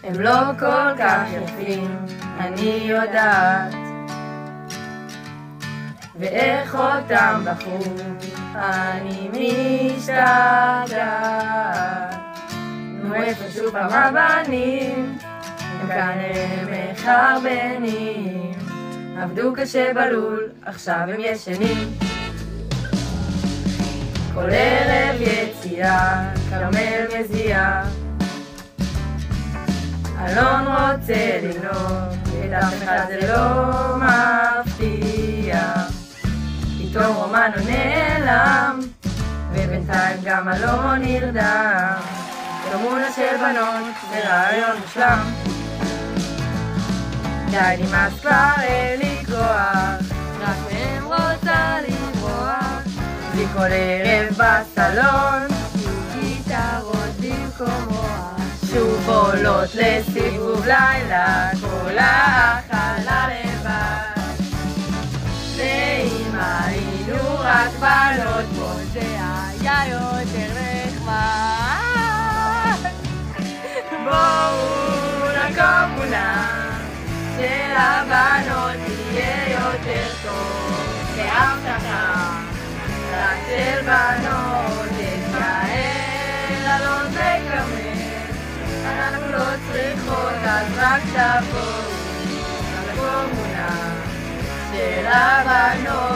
הם לא כל כך יפים, אני יודעת. ואיך אותם בחרו, אני משתגעת. נו איפה שוב הבנים, הם כנראה מחרבנים. עבדו קשה בלול, עכשיו הם ישנים. כל ערב יציאה, כרמל מזיעה. אלון רוצה לנהוג, את אף אחד זה לא מפתיע. פתאום רומנו נעלם, ובינתיים גם אלון נרדם. תמונה של בנות, זה רעיון מושלם. די נמאס כבר לי כוח, רק מהם רוצה לברוח. בלי כל ערב בסלון, גיטרות במקום רוח. שוב עולות לסיבוב לילה, כל החלה לבד. ואם היינו רק בנות פה זה היה יותר נחמד. בואו נקום תמונה של הבנות יהיה יותר טוב. כהבטחה רק של בנות את יעל, אלון וכרמל. אנחנו לא צריכות אז רק תבואו. נקום תמונה של הבנות